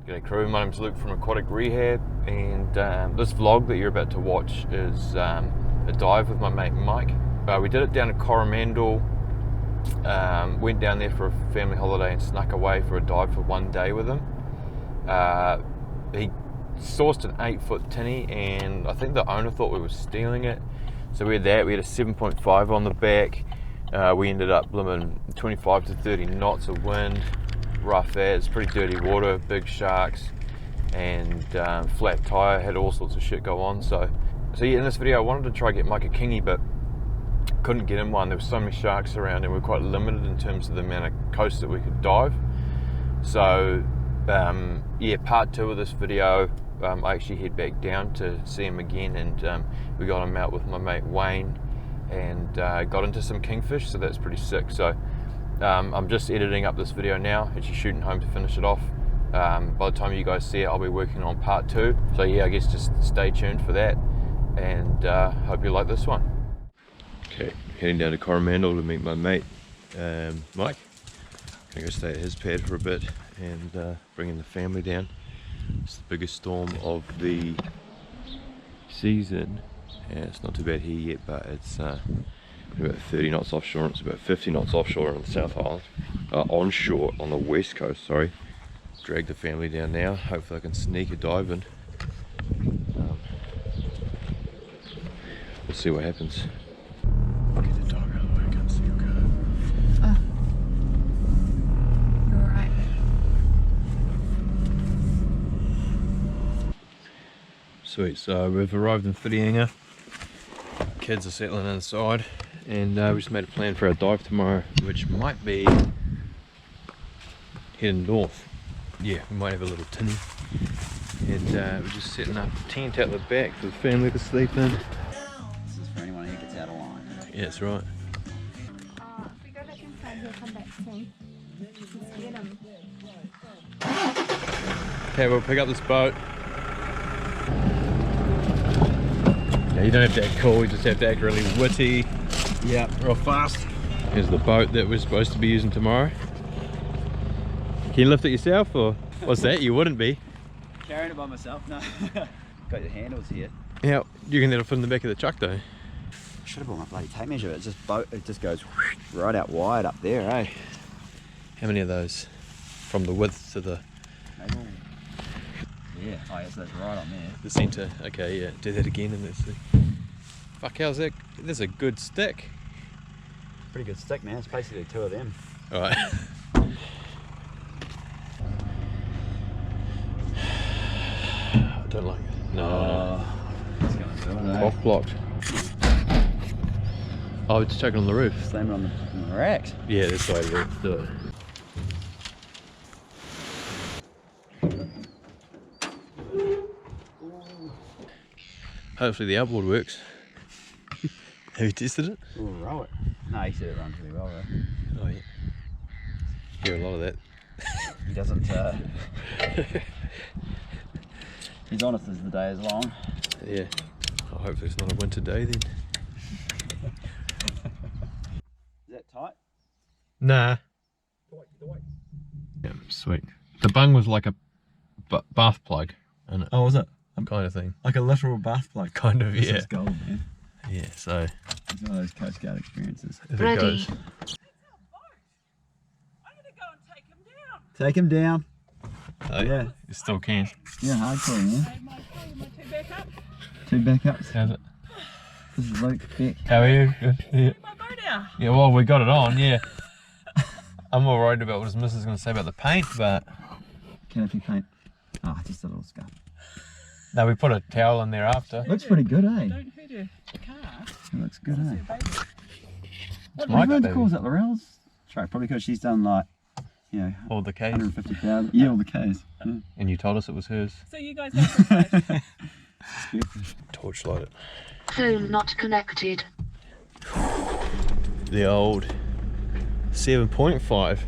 G'day crew, my name's Luke from Aquatic Rehab, and this vlog that you're about to watch is a dive with my mate Mike. We did it down at Coromandel, went down there for a family holiday and snuck away for a dive for 1 day with him. He sourced an 8-foot tinny, and I think the owner thought we were stealing it. So we had that, we had a 7.5 on the back. We ended up blooming 25 to 30 knots of wind. Rough as, pretty dirty water, big sharks, and flat tyre, had all sorts of shit go on. So yeah, in this video I wanted to try to get Mike a kingy, but couldn't get him one. There were so many sharks around and we were quite limited in terms of the amount of coast that we could dive. So yeah, part 2 of this video, I actually head back down to see him again, and we got him out with my mate Wayne and got into some kingfish, so that's pretty sick. So I'm just editing up this video now, actually shooting home to finish it off. By the time you guys see it, I'll be working on part 2. So yeah, I guess just stay tuned for that, and hope you like this one. Okay, heading down to Coromandel to meet my mate Mike. Gonna go stay at his pad for a bit and bringing the family down. It's the biggest storm of the season, and it's not too bad here yet, but it's about 30 knots offshore, and it's about 50 knots offshore on the South Island, onshore on the west coast, sorry. Drag the family down now, hopefully I can sneak a dive in. We'll see what happens. Get the dog out of the way, I can't see your car. Oh, you're alright. Sweet, so we've arrived in Whitianga. Kids are settling inside, and we just made a plan for our dive tomorrow, which might be heading north. Yeah, we might have a little tinny, and we're just setting up a tent out the back for the family to sleep in. This is for anyone who gets out of line. Yeah, that's right. If we go back inside, he'll come back soon. Let's get him. Okay, we'll pick up this boat. Yeah, you don't have to act cool, you just have to act really witty. Yeah, real fast. Here's the boat that we're supposed to be using tomorrow. Can you lift it yourself, or what's that? You wouldn't be. Carrying it by myself? No. Got your handles here. Yeah, you can let it fit in the back of the truck though. Should have brought my bloody tape measure. It's just it just goes right out wide up there, eh? How many of those? From the width to the... Yeah, oh yes, that's right on there. The centre. Okay, yeah, do that again and let's see. Fuck, how's that? There's a good stick. Pretty good stick, man. It's basically 2 of them. Alright. I don't like it. No. It's going to do it, Off blocked. Oh, it's choking on the roof. Slam it on the racks. Yeah, that's the way to do it. Hopefully the outboard works. Have you tested it? We'll row it. No, he said it runs really well though. Oh yeah. Hear a lot of that. He doesn't, he's honest as the day is long. Yeah. Oh, hopefully it's not a winter day then. Is that tight? Nah. Yeah, sweet. The bung was like a bath plug in it. Oh, was it? Kind of thing. Like a literal bath plug. Kind of, yeah. This is gold, man. Yeah, so It's one of those Coast Guard experiences. if it goes. Take him down. Oh, Yeah. You still can. Yeah, hardcore, man. My 2 backup. 2 backups. How's it? This is Luke, Beck. How are you? Good. Yeah. My boat out. Yeah, well, we got it on, yeah. I'm more worried about what his missus is going to say about the paint, but... Canopy paint. Oh, just a little scuff. No, we put a towel in there after. Looks pretty good, eh? Don't hurt her car. It looks good, eh? It's What Mike's do baby. calls it, Laurel's truck? Probably because she's done like, you know, All the K's. 150,000. Yeah, all the Ks. Yeah. And you told us it was hers. So you guys have to fight. Spearfish. Torchlight it. Phone not connected. The old 7.5.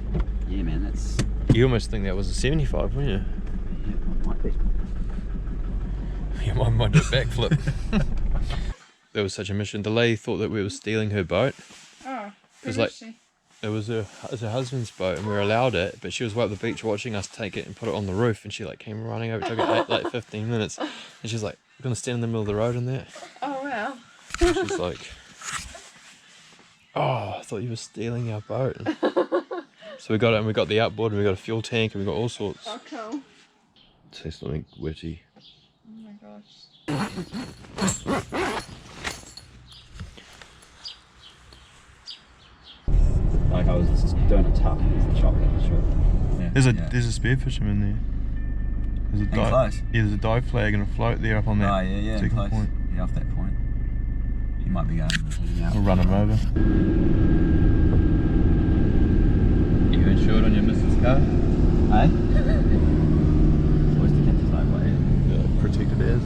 Yeah, man, that's... You almost think that was a 75, wouldn't you? Yeah, might be. Yeah, mine might do a backflip. There was such a mission. The lady thought that we were stealing her boat. Oh, It was who like- is she? her husband's boat, and we were allowed it, but she was way up the beach watching us take it and put it on the roof, and she like came running over. It took it like 15 minutes, and she's like, "We're gonna stand in the middle of the road in there." Oh wow. And she's like, "Oh, I thought you were stealing our boat." So we got it, and we got the outboard, and we got a fuel tank, and we got all sorts. Oh cool. Say something witty. Oh my gosh. Like I was just doing it tough and there's the chocolate for sure. Yeah, There's a spearfisherman there. There's a dive. Close. Yeah, there's a dive flag and a float there up on that. Oh yeah, second close. point. Yeah, off that point. He might be going out. We'll run him over. You insured on your missus car? Hey? Always to catch his own way. Yeah, protected as.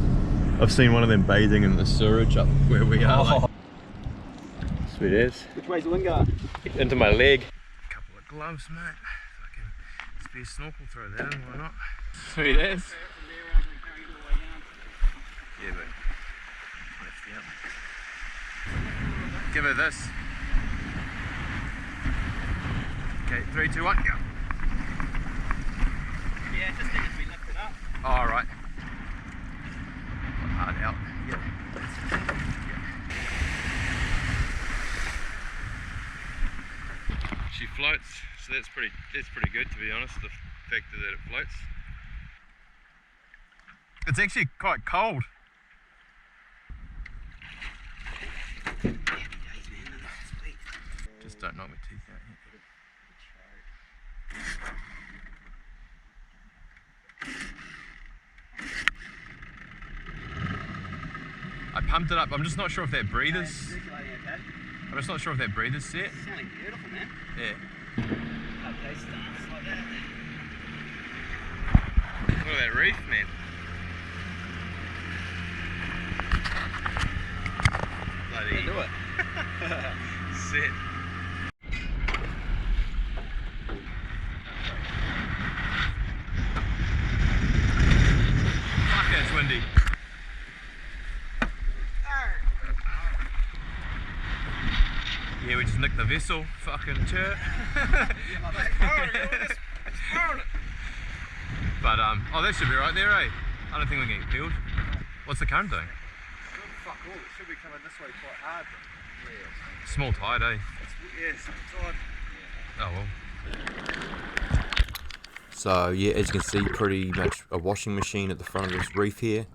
I've seen one of them bathing in the sewage up where we are. Like. Sweet as. Which way's the wind going? Into my leg. Couple of gloves, mate. Fucking spear snorkel, throw that in, why not? Sweet as. Yeah, but lift you up. Give her this. Okay, 3, 2, 1, go. Yeah, it just needs to be lifted up. All right. Hard out. Yeah. She floats, so that's pretty good, to be honest, the fact that it floats. It's actually quite cold. Just don't knock my teeth out yet. I pumped it up. I'm just not sure if that breather's. I'm just not sure if that breather's set. It's sounding beautiful, man. Yeah. Okay, stance like that. Look at that reef, man. Bloody. Do it. Set. Fuck, that's windy. Yeah, we just nicked the vessel. Fucking chirp. But oh, that should be right there, eh? I don't think we're getting killed. What's the current doing? Fuck all, it should be coming this way quite hard. Yeah. Small tide, eh? Yeah, some tide. Oh well. So yeah, as you can see, pretty much a washing machine at the front of this reef here.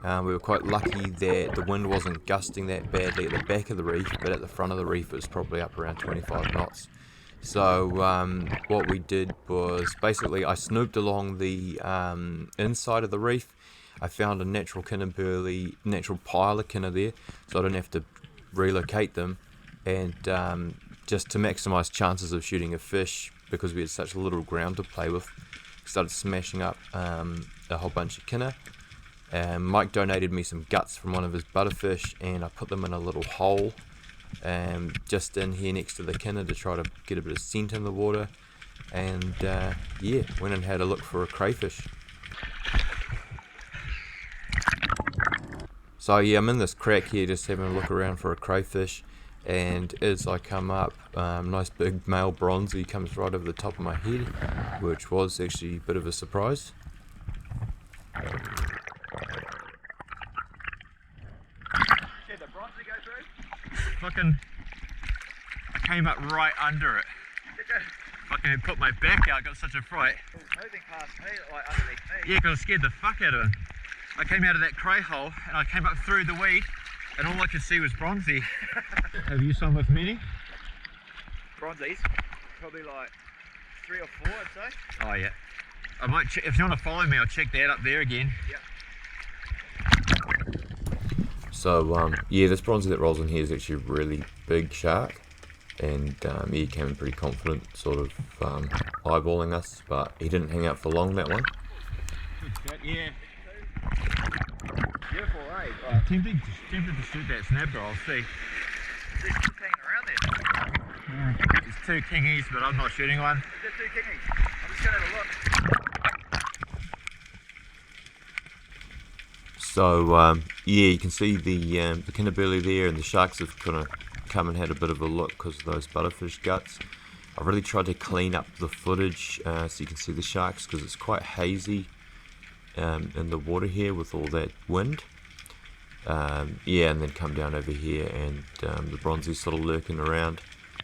We were quite lucky that the wind wasn't gusting that badly at the back of the reef, but at the front of the reef it was probably up around 25 knots. So what we did was basically I snooped along the inside of the reef. I found a natural pile of kinna there, so I didn't have to relocate them, and just to maximise chances of shooting a fish, because we had such little ground to play with, started smashing up a whole bunch of kinna. Mike donated me some guts from one of his butterfish, and I put them in a little hole just in here next to the kinna to try to get a bit of scent in the water, and yeah, went and had a look for a crayfish. So yeah, I'm in this crack here just having a look around for a crayfish, and as I come up, nice big male bronzy comes right over the top of my head, which was actually a bit of a surprise. Fucking, I came up right under it. Fucking put my back out, got such a fright. It was moving past me, like underneath me. Yeah, because I scared the fuck out of him. I came out of that cray hole and I came up through the weed, and all I could see was bronzy. Have you swum with many? Bronzies, probably like 3 or 4, I'd say. Oh yeah. I might check, if you want to follow me, I'll check that up there again. Yep. So yeah, this bronzy that rolls in here is actually a really big shark, and he came in pretty confident, sort of eyeballing us, but he didn't hang out for long, that one. Yeah. Beautiful, eh? I'm tempted to shoot that snapper, I'll see. There's 2 hanging around there. There's 2 kingies, but I'm not shooting one. Is there 2 kingies? I'm just going to have a look. So yeah, you can see the kinna belly there, and the sharks have kind of come and had a bit of a look because of those butterfish guts. I I've really tried to clean up the footage so you can see the sharks, because it's quite hazy in the water here with all that wind. Yeah, and then come down over here, and the bronzie's sort of lurking around,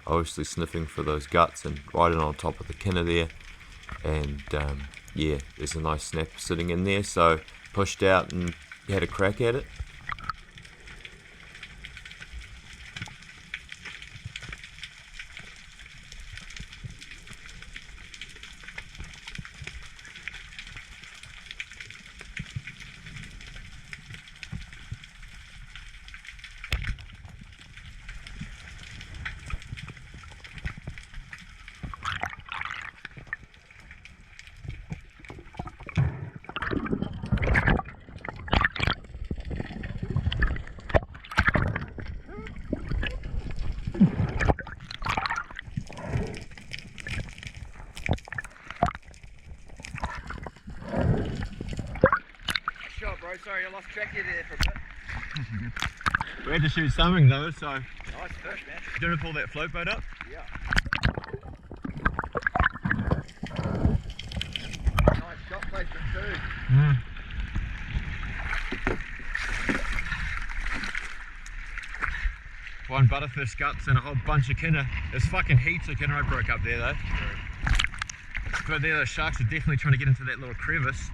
obviously sniffing for those guts, and riding on top of the kinner there. And yeah, there's a nice snapper sitting in there, so pushed out and had a crack at it. Sorry, I lost track of you there for a bit. We had to shoot something though, so Nice fish, man. do you want to pull that float boat up? Yeah. Nice shot placement too. One butterfish guts and a whole bunch of kinner. There's fucking heaps of kinner I broke up there though. But there, the sharks are definitely trying to get into that little crevice.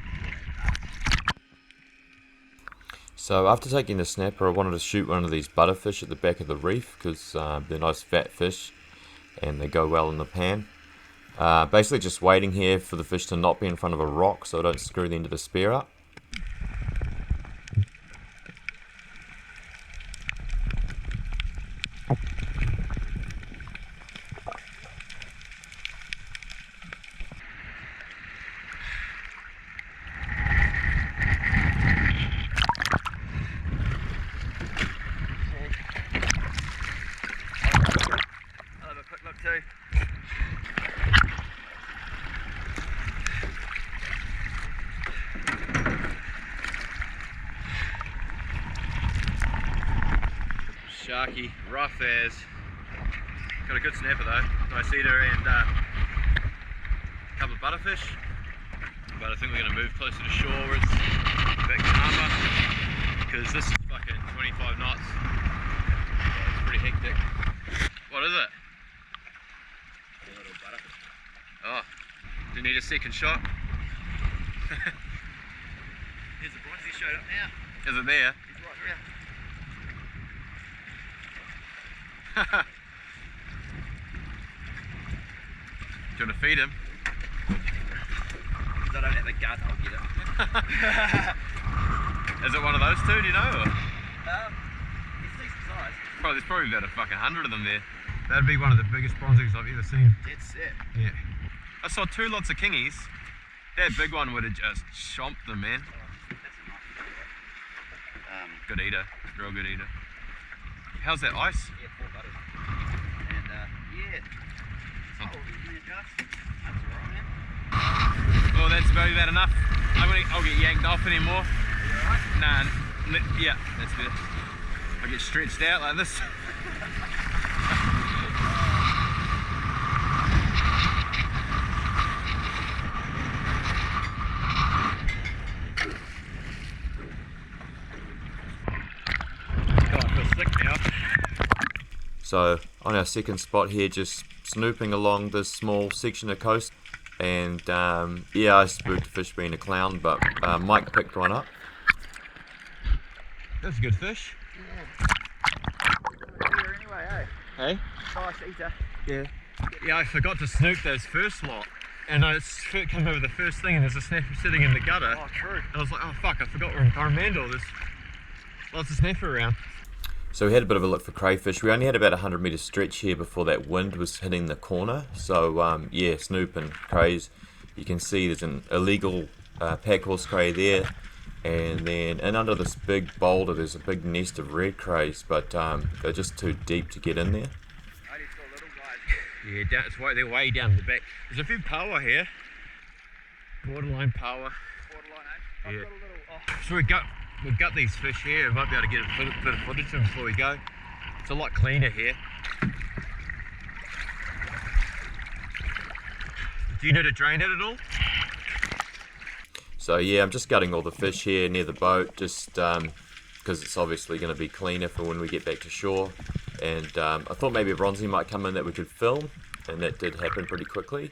So after taking the snapper, I wanted to shoot one of these butterfish at the back of the reef, because they're nice fat fish and they go well in the pan. Basically just waiting here for the fish to not be in front of a rock so I don't screw the end of the spear up. Sharky, rough as. Got a good snapper though, nice eater, and a couple of butterfish. But I think we're going to move closer to shore where it's a bit calmer, because this is fucking 25 knots. It's pretty hectic. What is it? A little butterfish. Oh, do you need a second shot? Here's the bronzy showed up now. Is it there? He's right here. Do you want to feed him? If I don't have a gun, I'll get it. Is it one of those two, do you know? Or? It's decent size. There's probably about a fucking 100 of them there. That'd be one of the biggest bronzies I've ever seen. That's it. Yeah. I saw two lots of kingies. That big one would have just chomped them, man. That's a nice Good eater, real good eater. How's that ice? Yeah, 4 butters. And yeah. Oh, that's alright, man. Oh, that's about enough. I'll get yanked off anymore. Nah, yeah, that's better. I get stretched out like this. So on our second spot here, just snooping along this small section of coast, and yeah, I spooked a fish being a clown, but Mike picked one up. That's a good fish. Eater anyway, eh? Hey? Nice eater. Yeah. Yeah, I forgot to snoop those first lot, and I came over the first thing, and there's a snapper sitting in the gutter. Oh, true. And I was like, oh fuck, I forgot we're in Coromandel. There's lots of snapper around. So we had a bit of a look for crayfish. We only had about a 100 metre stretch here before that wind was hitting the corner. So yeah, snoop and crays. You can see there's an illegal pack horse cray there. And then under this big boulder there's a big nest of red crays, but they're just too deep to get in there. Only for little guys. Yeah, they're way down in the back. There's a few power here. Borderline power. Borderline, eh? I've Yeah. got a little. Oh. So we've got these fish here. We might be able to get a bit of footage of them before we go. It's a lot cleaner here. Do you need to drain it at all? So yeah, I'm just gutting all the fish here near the boat, just because it's obviously going to be cleaner for when we get back to shore. And I thought maybe a bronzy might come in that we could film, and that did happen pretty quickly.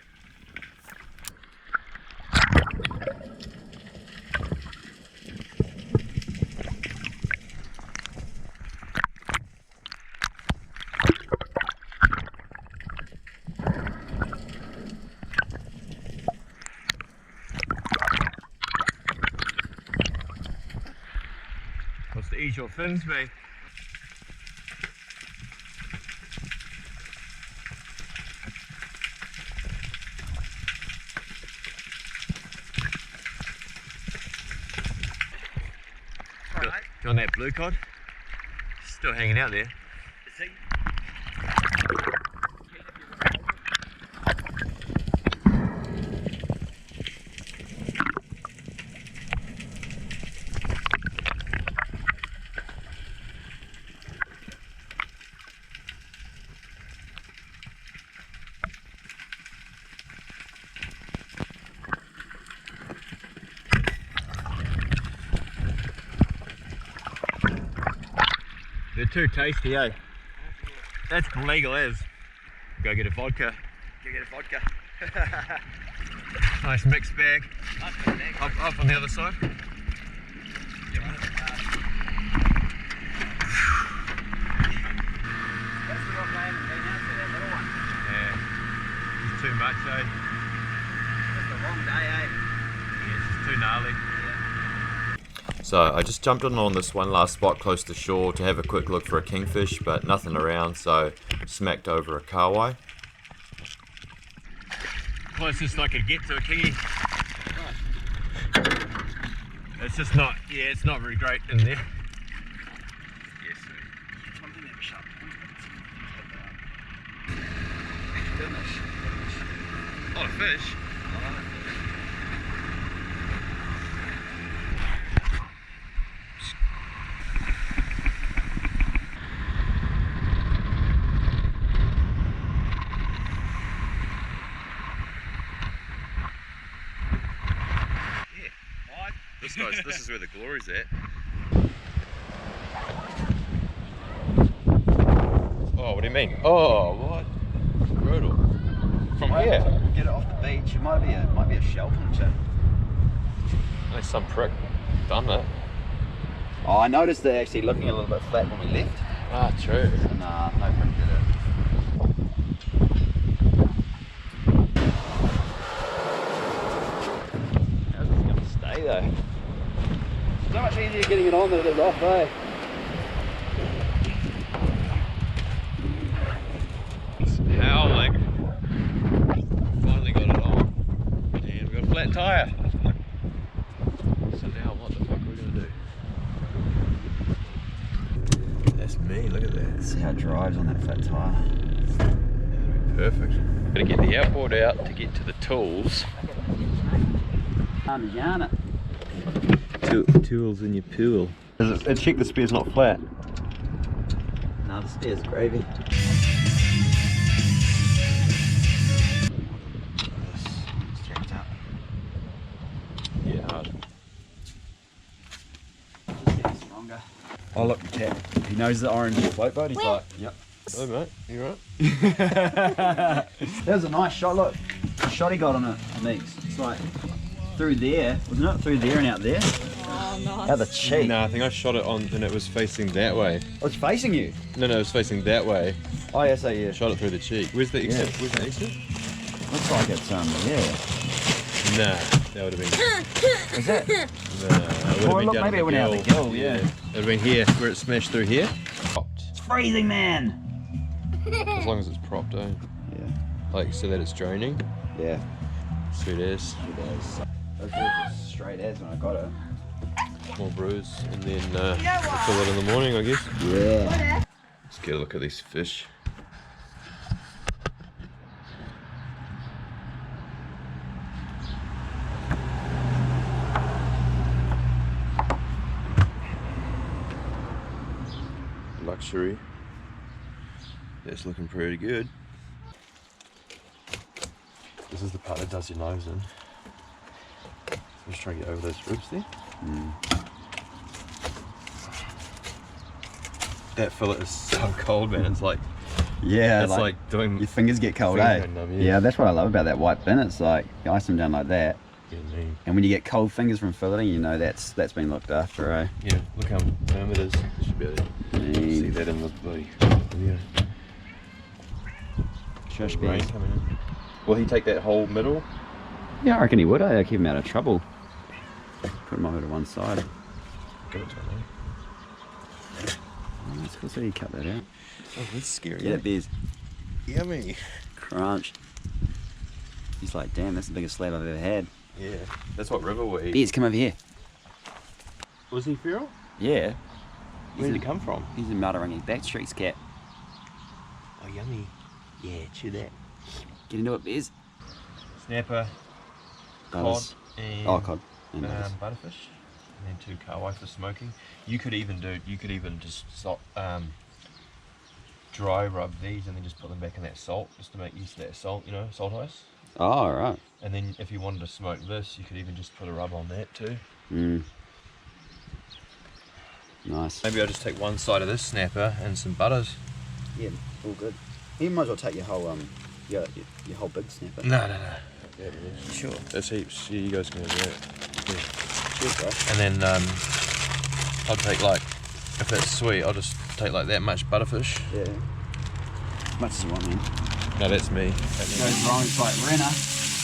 Wants to ease your fins, mate. Alright. You on that blue cod? Still hanging out there. Is he? They're too tasty, eh? That's legal as. Go get a vodka. Go get a vodka. Nice mixed bag. Nice little bag. Up on the other side. That's the rock I haven't been out to, that little one. Yeah. It's too much, eh? Just a long day, eh? Yeah, it's just too gnarly. Yeah. So I just jumped in on this one last spot close to shore to have a quick look for a kingfish, but nothing around, so smacked over a kahawai. Closest I could get to a kingy. It's just not, yeah, it's not very great in there. Yes, sir. One thing never shut. Goodness. A lot of fish. This is where the glory's at. Oh, what do you mean? Oh, what? Brutal. From here? Get it off the beach. It might be a shell puncher. There's some prick done that. Oh, I noticed they're actually looking a little bit flat when we left. Ah, true. Nah, no prick did it. How's this gonna stay though? So much easier getting it on than it is off, eh? It's howling. Finally got it on. And we've got a flat tyre. So now what the fuck are we gonna do? That's me, look at that. See how it drives on that flat tyre. That'd be perfect. Gotta get the outboard out to get to the tools. Yarn it. Tools in your pool. Check the spear's not flat. No, the spear's gravy. It's jacked up. Yeah, hard. It's getting stronger. Oh look, the cat. He knows the orange float boat. He's like, yep. Oh mate, you right? That was a nice shot. Look, the shot he got on it, Meeks. It's like through there, wasn't it? Through there and out there. Oh, nice. How the cheek. No, I think I shot it on and it was facing that way. Oh, it's facing you. No, it was facing that way. Oh yeah, so yeah. Shot it through the cheek. Where's the exit? Yeah. Where's the exit? Looks like it's yeah. Nah, that would have been. Is that? Nah, it would Oh, have been look, down maybe the it went out the gill, yeah. It would have been here, where it smashed through here. Propped. It's freezing, man. As long as it's propped, eh? Yeah. Like so that it's draining. Yeah. Sweet as. It is. Those were just straight as when I got it. More bruise, and then fill it in the morning, I guess. Yeah. Let's get a look at these fish. Luxury. That's looking pretty good. This is the part that does your nose in. I'm just trying to get over those ribs there. That fillet is so cold, man. It's like, Yeah, it's like doing your fingers get cold, finger eh? numb, Yeah, that's what I love about that white bin. It's like you ice them down like that, Yeah, man. and when you get cold fingers from filleting, you know that's been looked after, eh? Yeah, look how firm it is. You should be able to see that in the bloody video. Shush Rain bears. coming in. Will he take that whole middle? Yeah, I reckon he would. I'd keep him out of trouble. Put him over to one side. Give it to him, eh? Oh, that's cool. So you cut that out. Oh, that's scary. Yeah, that bear's Yummy. crunch. He's like, damn, that's the biggest slab I've ever had. Yeah, that's what River will eat. Bears, come over here. Was he feral? Yeah. Where did he come from? He's a Matarangi Backstreet's cat. Oh, yummy. Yeah, chew that. Get into it, Bears. Snapper, cod, Butters. and Cod. And butters. butterfish, and then 2 kahawai for smoking. You could even just dry rub these and then just put them back in that salt, just to make use of that salt, you know, salt ice. Oh, right. And then if you wanted to smoke this, you could even just put a rub on that too. Nice. Maybe I'll just take one side of this snapper and some butters. Yeah, all good. You might as well take your whole your whole big snapper. No. Sure. That's heaps. Yeah, you guys can do that. Cheers, bro. And then I'll take like, if it's sweet, I'll just take like that much butterfish. Yeah. As much as you want, man. No, that's me. Goes wrong, it's like Renna.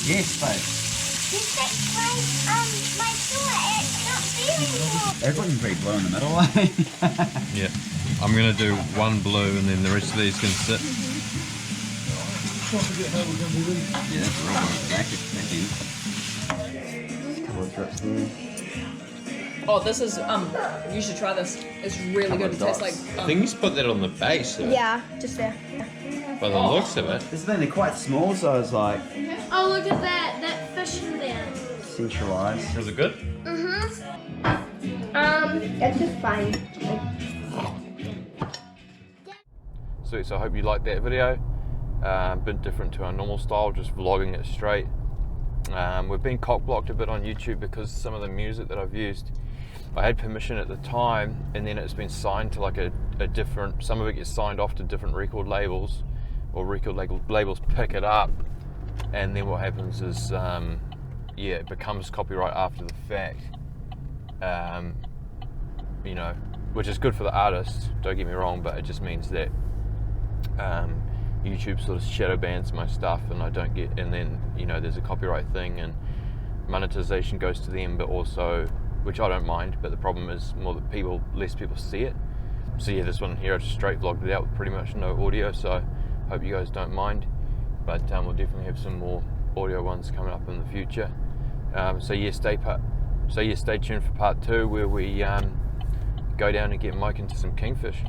Yes, babe. My tour, it's not there anymore. It's looking pretty blue in the middle, eh? Yeah. I'm gonna do one blue and then the rest of these can sit. Yeah, that's the right back in. Couple of drips there. Oh, this is you should try this. It's really good. It tastes like I think you put that on the base of it, Yeah, just there. by the looks of it. This thing, they're quite small, so it's like Oh, look at that fish in there. centralised. Was it good? That's just fine. Sweet, so I hope you liked that video. A bit different to our normal style, just vlogging it straight. We've been cock-blocked a bit on YouTube because some of the music that I've used, I had permission at the time, and then it's been signed to like a different, some of it gets signed off to different record labels, or record labels pick it up, and then what happens is, yeah, it becomes copyright after the fact. You know, which is good for the artist, don't get me wrong, but it just means that YouTube sort of shadow bans my stuff, and I don't get, and then, you know, there's a copyright thing and monetization goes to them, but also, which I don't mind, but the problem is more that less people see it. So yeah, this one here I just straight vlogged it out with pretty much no audio, so hope you guys don't mind, but we'll definitely have some more audio ones coming up in the future. So yeah, stay tuned for part 2, where we go down and get Mike into some kingfish.